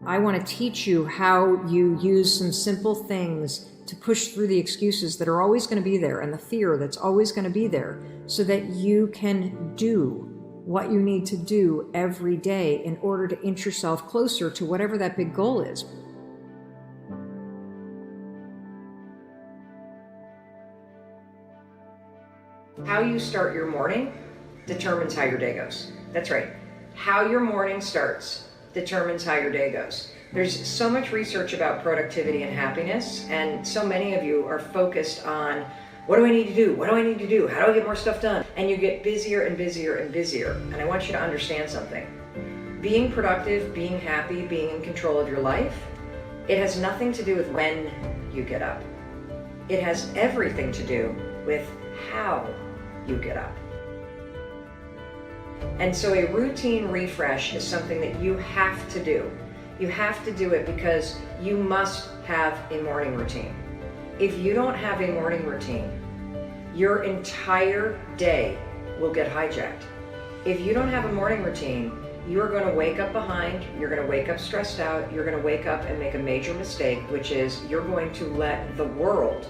I want to teach you how you use some simple things to push through the excuses that are always going to be there and the fear that's always going to be there, so that you can do what you need to do every day in order to inch yourself closer to whatever that big goal is. How you start your morning determines how your day goes. That's right. How your morning starts determines how your day goes. There's so much research about productivity and happiness, and so many of you are focused on, what do I need to do? What do I need to do? How do I get more stuff done? And you get busier and busier and busier. And I want you to understand something. Being productive, being happy, being in control of your life, it has nothing to do with when you get up. It has everything to do with how you get up. And so a routine refresh is something that you have to do. You have to do it because you must have a morning routine. If you don't have a morning routine, your entire day will get hijacked. If you don't have a morning routine, you're going to wake up behind, you're going to wake up stressed out, you're going to wake up and make a major mistake, which is you're going to let the world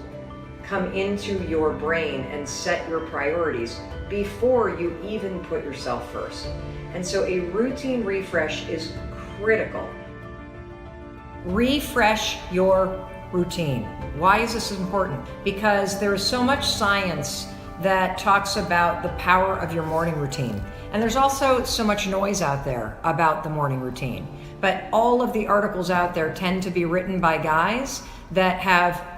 come into your brain and set your priorities before you even put yourself first. And so a routine refresh is critical. Refresh your routine. Why is this important? Because there is so much science that talks about the power of your morning routine. And there's also so much noise out there about the morning routine. But all of the articles out there tend to be written by guys that have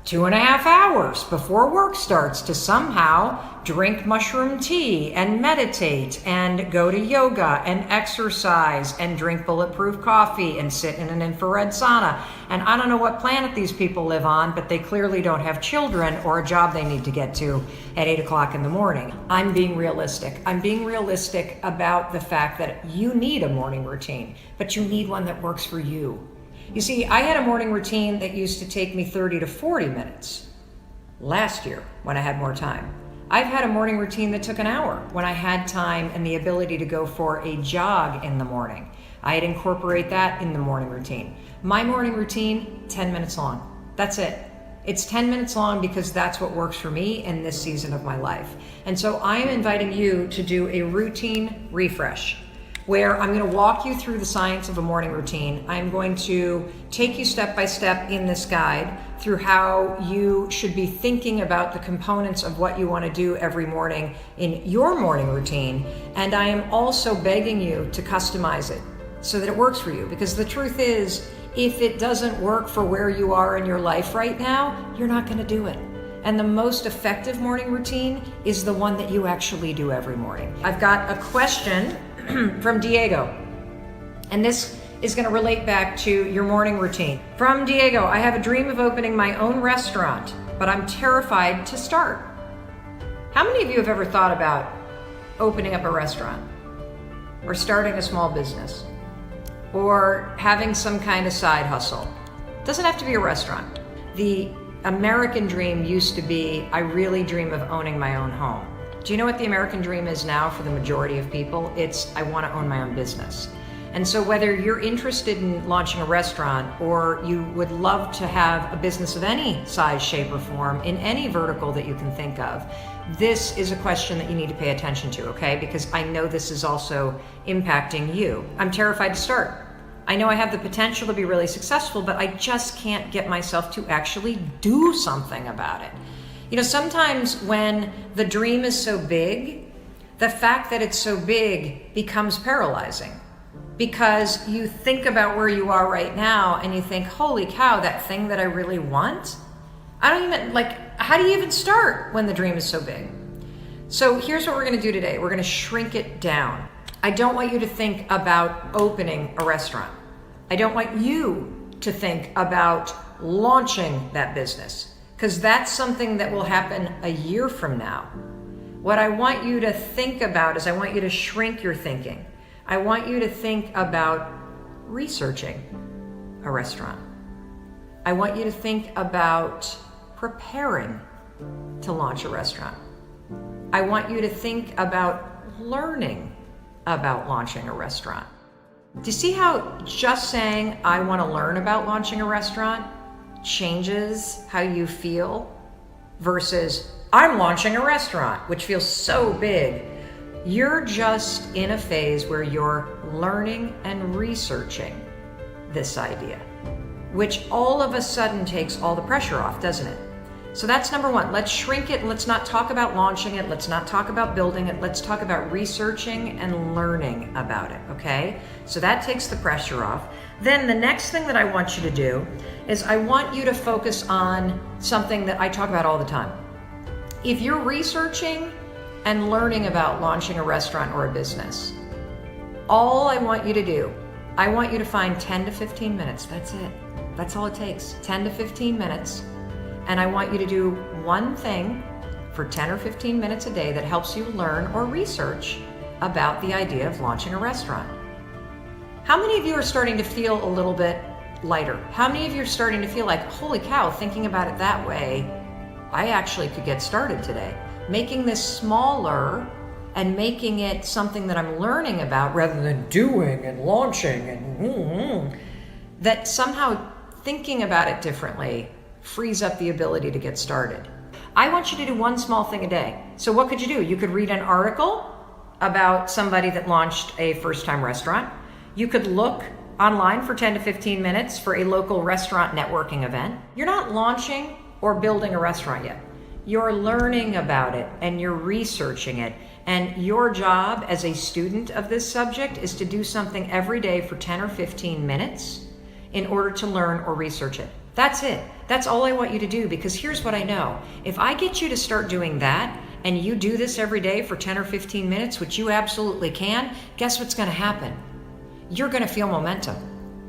2.5 hours before work starts to somehow drink mushroom tea and meditate and go to yoga and exercise and drink bulletproof coffee and sit in an infrared sauna. And I don't know what planet these people live on, but they clearly don't have children or a job they need to get to at 8 o'clock in the morning. I'm being realistic. I'm being realistic about the fact that you need a morning routine, but you need one that works for you. You see, I had a morning routine that used to take me 30 to 40 minutes last year when I had more time. I've had a morning routine that took an hour when I had time and the ability to go for a jog in the morning. I'd incorporate that in the morning routine. My morning routine, 10 minutes long. That's it. It's 10 minutes long because that's what works for me in this season of my life. And so I am inviting you to do a routine refresh, where I'm going to walk you through the science of a morning routine. I'm going to take you step by step in this guide through how you should be thinking about the components of what you want to do every morning in your morning routine. And I am also begging you to customize it so that it works for you. Because the truth is, if it doesn't work for where you are in your life right now, you're not going to do it. And the most effective morning routine is the one that you actually do every morning. I've got a question from Diego, and this is going to relate back to your morning routine. From Diego: I have a dream of opening my own restaurant, but I'm terrified to start. How many of you have ever thought about opening up a restaurant or starting a small business or having some kind of side hustle? It doesn't have to be a restaurant. The American dream used to be, I really dream of owning my own home. Do you know what the American dream is now for the majority of people? It's, I want to own my own business. And so whether you're interested in launching a restaurant or you would love to have a business of any size, shape, or form in any vertical that you can think of, this is a question that you need to pay attention to, okay? Because I know this is also impacting you. I'm terrified to start. I know I have the potential to be really successful, but I just can't get myself to actually do something about it. You know, sometimes when the dream is so big, the fact that it's so big becomes paralyzing, because you think about where you are right now and you think, holy cow, that thing that I really want? I don't even, how do you even start when the dream is so big? So here's what we're going to do today. We're going to shrink it down. I don't want you to think about opening a restaurant. I don't want you to think about launching that business, because that's something that will happen a year from now. What I want you to think about is I want you to shrink your thinking. I want you to think about researching a restaurant. I want you to think about preparing to launch a restaurant. I want you to think about learning about launching a restaurant. Do you see how just saying, I want to learn about launching a restaurant changes how you feel versus I'm launching a restaurant, which feels so big. You're just in a phase where you're learning and researching this idea, which all of a sudden takes all the pressure off, doesn't it? So that's number one. Let's shrink it. Let's not talk about launching it. Let's not talk about building it. Let's talk about researching and learning about it, okay? So that takes the pressure off. Then the next thing that I want you to do is I want you to focus on something that I talk about all the time. If you're researching and learning about launching a restaurant or a business, all I want you to do, I want you to find 10 to 15 minutes. That's it. That's all it takes. 10 to 15 minutes. And I want you to do one thing for 10 or 15 minutes a day that helps you learn or research about the idea of launching a restaurant. How many of you are starting to feel a little bit lighter? How many of you are starting to feel like, holy cow, thinking about it that way, I actually could get started today? Making this smaller and making it something that I'm learning about rather than doing and launching and that somehow thinking about it differently frees up the ability to get started. I want you to do one small thing a day. So what could you do? You could read an article about somebody that launched a first-time restaurant. You could look online for 10 to 15 minutes for a local restaurant networking event. You're not launching or building a restaurant yet. You're learning about it and you're researching it. And your job as a student of this subject is to do something every day for 10 or 15 minutes in order to learn or research it. That's it. That's all I want you to do, because here's what I know. If I get you to start doing that and you do this every day for 10 or 15 minutes, which you absolutely can, guess what's going to happen? You're going to feel momentum.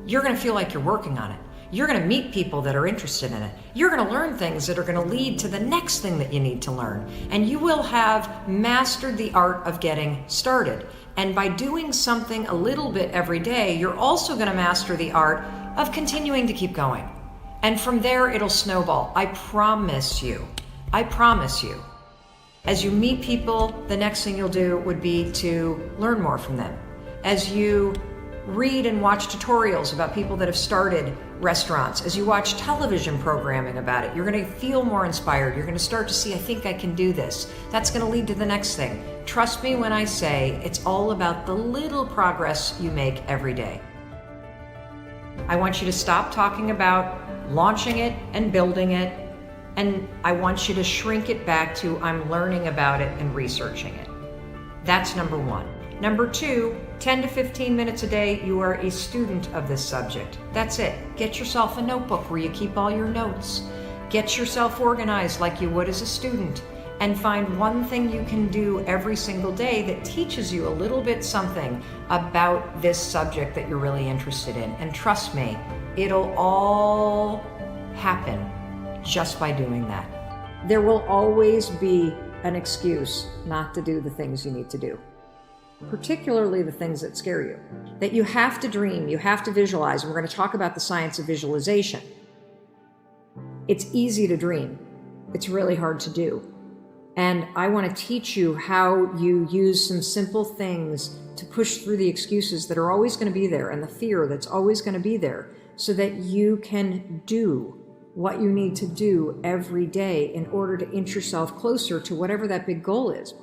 You're going to feel like you're working on it. You're going to meet people that are interested in it. You're going to learn things that are going to lead to the next thing that you need to learn. And you will have mastered the art of getting started. And by doing something a little bit every day, you're also going to master the art of continuing to keep going. And from there, it'll snowball. I promise you. I promise you. As you meet people, the next thing you'll do would be to learn more from them. As you read and watch tutorials about people that have started restaurants, as you watch television programming about it, you're going to feel more inspired. You're going to start to see, I think I can do this. That's going to lead to the next thing. Trust me when I say it's all about the little progress you make every day. I want you to stop talking about launching it and building it, and I want you to shrink it back to I'm learning about it and researching it. That's number one. Number two, 10 to 15 minutes a day, you are a student of this subject. That's it. Get yourself a notebook where you keep all your notes. Get yourself organized like you would as a student, and find one thing you can do every single day that teaches you a little bit something about this subject that you're really interested in. And trust me, it'll all happen just by doing that. There will always be an excuse not to do the things you need to do, particularly the things that scare you, that you have to dream, you have to visualize. And we're going to talk about the science of visualization. It's easy to dream. It's really hard to do. And I want to teach you how you use some simple things to push through the excuses that are always going to be there and the fear that's always going to be there, so that you can do what you need to do every day in order to inch yourself closer to whatever that big goal is.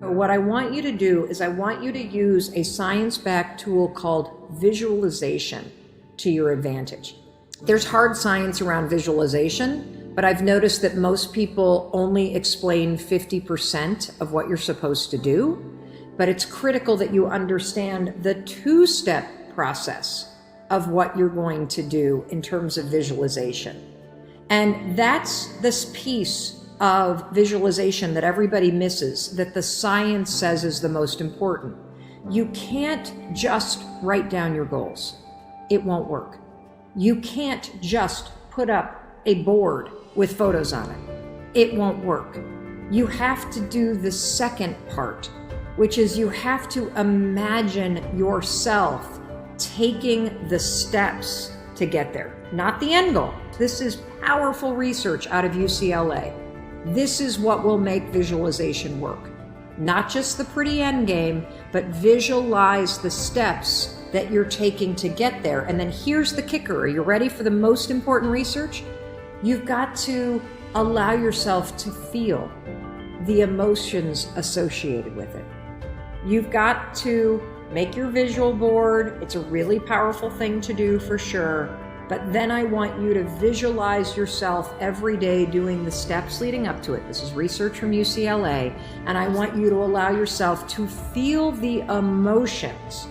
So what I want you to do is I want you to use a science-backed tool called visualization to your advantage. There's hard science around visualization, but I've noticed that most people only explain 50% of what you're supposed to do. But it's critical that you understand the two-step process of what you're going to do in terms of visualization. And that's this piece of visualization that everybody misses, that the science says is the most important. You can't just write down your goals. It won't work. You can't just put up a board with photos on it. It won't work. You have to do the second part, which is you have to imagine yourself taking the steps to get there, not the end goal. This is powerful research out of UCLA. This is what will make visualization work. Not just the pretty end game, but visualize the steps that you're taking to get there. And then here's the kicker. Are you ready for the most important research? You've got to allow yourself to feel the emotions associated with it. You've got to make your visual board. It's a really powerful thing to do for sure. But then I want you to visualize yourself every day doing the steps leading up to it. This is research from UCLA. And I want you to allow yourself to feel the emotions.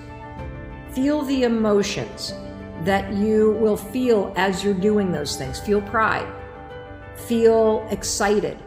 Feel the emotions that you will feel as you're doing those things. Feel pride. Feel excited.